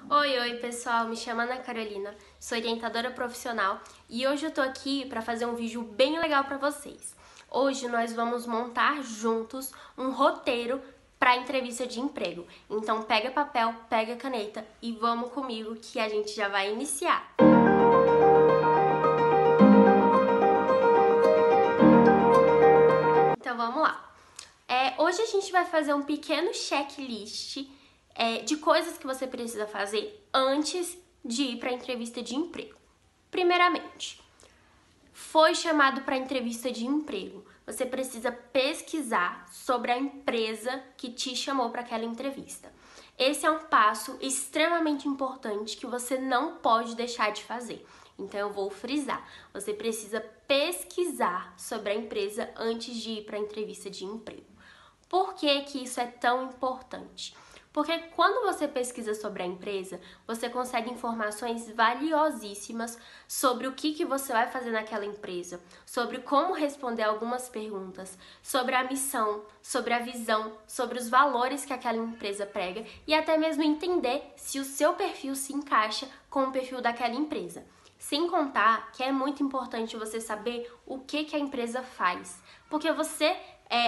Oi, pessoal, me chamo Ana Carolina, sou orientadora profissional e hoje eu tô aqui para fazer um vídeo bem legal para vocês. Hoje nós vamos montar juntos um roteiro para a entrevista de emprego. Então pega papel, pega caneta e vamos comigo que a gente já vai iniciar. Então vamos lá. Hoje a gente vai fazer um pequeno checklist de coisas que você precisa fazer antes de ir para a entrevista de emprego. Primeiramente, foi chamado para a entrevista de emprego. Você precisa pesquisar sobre a empresa que te chamou para aquela entrevista. Esse é um passo extremamente importante que você não pode deixar de fazer. Então eu vou frisar, você precisa pesquisar sobre a empresa antes de ir para a entrevista de emprego. Por que que isso é tão importante? Porque quando você pesquisa sobre a empresa, você consegue informações valiosíssimas sobre o que você vai fazer naquela empresa, sobre como responder algumas perguntas, sobre a missão, sobre a visão, sobre os valores que aquela empresa prega e até mesmo entender se o seu perfil se encaixa com o perfil daquela empresa. Sem contar que é muito importante você saber o que a empresa faz, porque você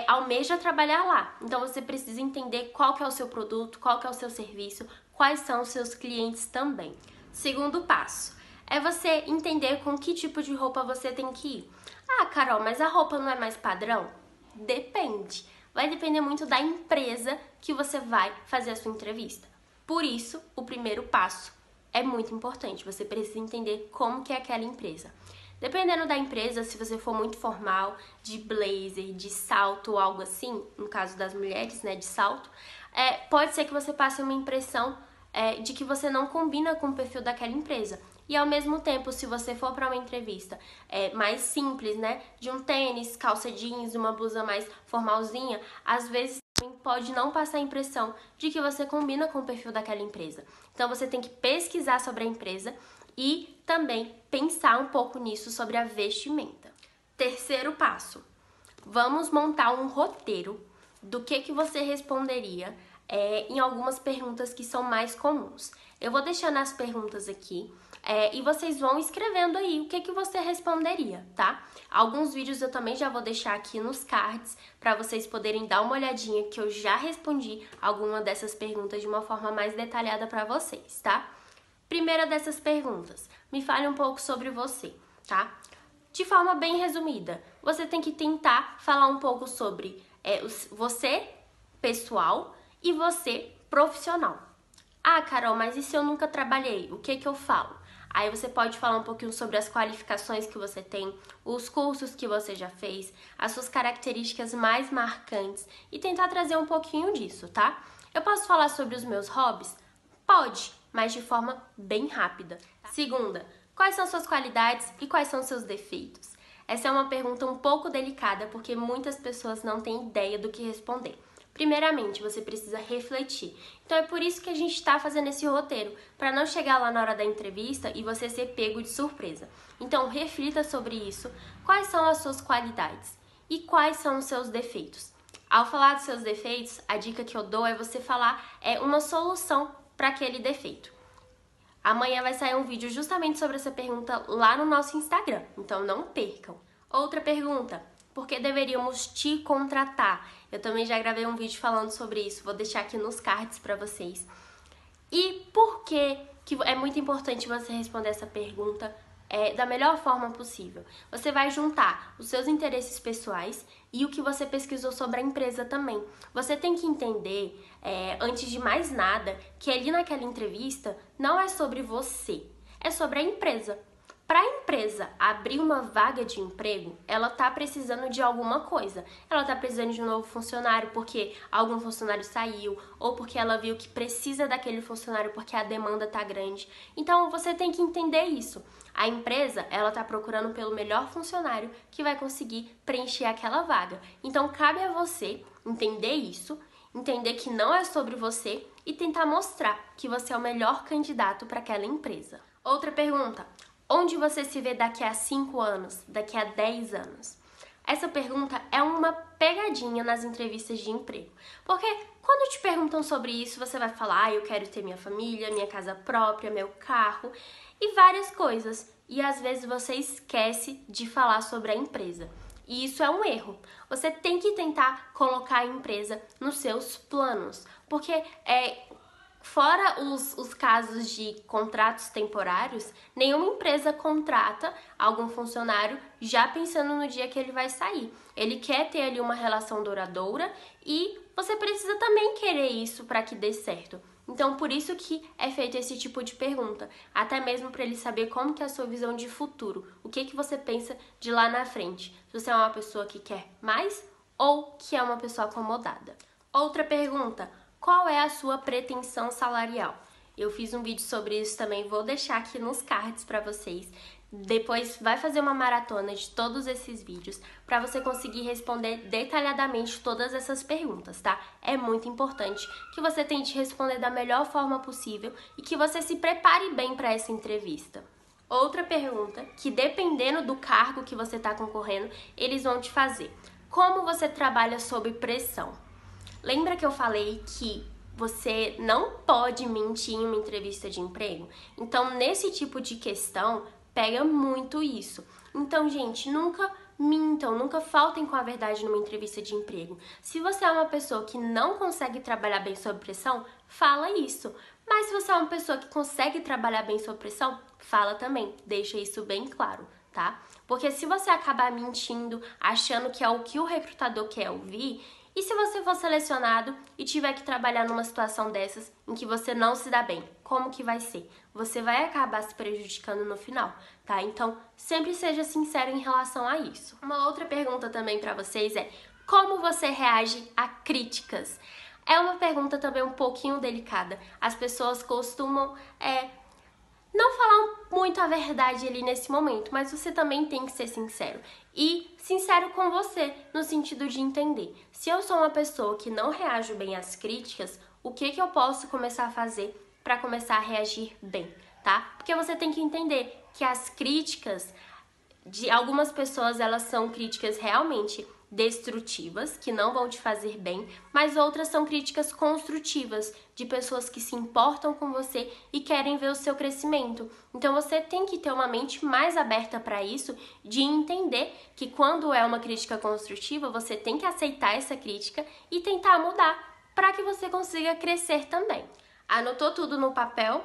almeja trabalhar lá. Então você precisa entender qual que é o seu produto, qual que é o seu serviço, quais são os seus clientes também. Segundo passo, é você entender com que tipo de roupa você tem que ir. Ah, Carol, mas a roupa não é mais padrão? Depende. Vai depender muito da empresa que você vai fazer a sua entrevista. Por isso, o primeiro passo é muito importante. Você precisa entender como que é aquela empresa. Dependendo da empresa, se você for muito formal, de blazer, de salto ou algo assim, no caso das mulheres, né, de salto, pode ser que você passe uma impressão de que você não combina com o perfil daquela empresa. E ao mesmo tempo, se você for para uma entrevista mais simples, né, de um tênis, calça jeans, uma blusa mais formalzinha, às vezes pode não passar a impressão de que você combina com o perfil daquela empresa. Então você tem que pesquisar sobre a empresa e também pensar um pouco nisso sobre a vestimenta. Terceiro passo, vamos montar um roteiro do que você responderia em algumas perguntas que são mais comuns. Eu vou deixando as perguntas aqui e vocês vão escrevendo aí o que você responderia, tá? Alguns vídeos eu também já vou deixar aqui nos cards para vocês poderem dar uma olhadinha que eu já respondi alguma dessas perguntas de uma forma mais detalhada para vocês, tá? Primeira dessas perguntas, me fale um pouco sobre você, tá? De forma bem resumida, você tem que tentar falar um pouco sobre você pessoal e você profissional. Ah, Carol, mas e se eu nunca trabalhei? O que eu falo? Aí você pode falar um pouquinho sobre as qualificações que você tem, os cursos que você já fez, as suas características mais marcantes e tentar trazer um pouquinho disso, tá? Eu posso falar sobre os meus hobbies? Pode, mas de forma bem rápida. Segunda, quais são suas qualidades e quais são seus defeitos? Essa é uma pergunta um pouco delicada porque muitas pessoas não têm ideia do que responder. Primeiramente, você precisa refletir. Então é por isso que a gente está fazendo esse roteiro, para não chegar lá na hora da entrevista e você ser pego de surpresa. Então reflita sobre isso, quais são as suas qualidades e quais são os seus defeitos. Ao falar dos seus defeitos, a dica que eu dou é você falar uma solução para aquele defeito. Amanhã vai sair um vídeo justamente sobre essa pergunta lá no nosso Instagram, então não percam. Outra pergunta, por que deveríamos te contratar? Eu também já gravei um vídeo falando sobre isso, vou deixar aqui nos cards para vocês. E por que é muito importante você responder essa pergunta da melhor forma possível? Você vai juntar os seus interesses pessoais e o que você pesquisou sobre a empresa também. Você tem que entender, antes de mais nada, que ali naquela entrevista não é sobre você, é sobre a empresa. Para a empresa abrir uma vaga de emprego, ela está precisando de alguma coisa. Ela está precisando de um novo funcionário porque algum funcionário saiu ou porque ela viu que precisa daquele funcionário porque a demanda está grande. Então você tem que entender isso. A empresa, ela está procurando pelo melhor funcionário que vai conseguir preencher aquela vaga. Então cabe a você entender isso, entender que não é sobre você e tentar mostrar que você é o melhor candidato para aquela empresa. Outra pergunta. Onde você se vê daqui a 5 anos, daqui a 10 anos? Essa pergunta é uma pegadinha nas entrevistas de emprego. Porque quando te perguntam sobre isso, você vai falar, eu quero ter minha família, minha casa própria, meu carro e várias coisas. E às vezes você esquece de falar sobre a empresa. E isso é um erro. Você tem que tentar colocar a empresa nos seus planos. Porque fora os casos de contratos temporários, nenhuma empresa contrata algum funcionário já pensando no dia que ele vai sair. Ele quer ter ali uma relação duradoura e você precisa também querer isso para que dê certo. Então, por isso que é feito esse tipo de pergunta, até mesmo para ele saber como que é a sua visão de futuro, o que você pensa de lá na frente, se você é uma pessoa que quer mais ou que é uma pessoa acomodada. Outra pergunta, qual é a sua pretensão salarial? Eu fiz um vídeo sobre isso também, vou deixar aqui nos cards para vocês. Depois vai fazer uma maratona de todos esses vídeos para você conseguir responder detalhadamente todas essas perguntas, tá? É muito importante que você tente responder da melhor forma possível e que você se prepare bem para essa entrevista. Outra pergunta que, dependendo do cargo que você está concorrendo, eles vão te fazer. Como você trabalha sob pressão? Lembra que eu falei que você não pode mentir em uma entrevista de emprego? Então, nesse tipo de questão, pega muito isso. Então, gente, nunca mintam, nunca faltem com a verdade numa entrevista de emprego. Se você é uma pessoa que não consegue trabalhar bem sob pressão, fala isso. Mas se você é uma pessoa que consegue trabalhar bem sob pressão, fala também. Deixa isso bem claro, tá? Porque se você acabar mentindo, achando que é o que o recrutador quer ouvir, e se você for selecionado e tiver que trabalhar numa situação dessas em que você não se dá bem, como que vai ser? Você vai acabar se prejudicando no final, tá? Então, sempre seja sincero em relação a isso. Uma outra pergunta também para vocês é: como você reage a críticas? É uma pergunta também um pouquinho delicada. As pessoas costumam não falar muito a verdade ali nesse momento, mas você também tem que ser sincero. E sincero com você, no sentido de entender. Se eu sou uma pessoa que não reajo bem às críticas, o que eu posso começar a fazer para começar a reagir bem, tá? Porque você tem que entender que as críticas de algumas pessoas, elas são críticas realmente destrutivas, que não vão te fazer bem, mas outras são críticas construtivas, de pessoas que se importam com você e querem ver o seu crescimento. Então você tem que ter uma mente mais aberta para isso, de entender que quando é uma crítica construtiva, você tem que aceitar essa crítica e tentar mudar para que você consiga crescer também. Anotou tudo no papel?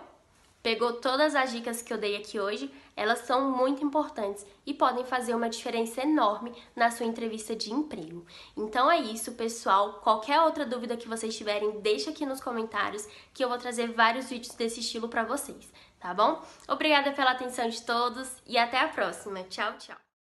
Pegou todas as dicas que eu dei aqui hoje? Elas são muito importantes e podem fazer uma diferença enorme na sua entrevista de emprego. Então é isso, pessoal. Qualquer outra dúvida que vocês tiverem, deixa aqui nos comentários que eu vou trazer vários vídeos desse estilo para vocês, tá bom? Obrigada pela atenção de todos e até a próxima. Tchau, tchau!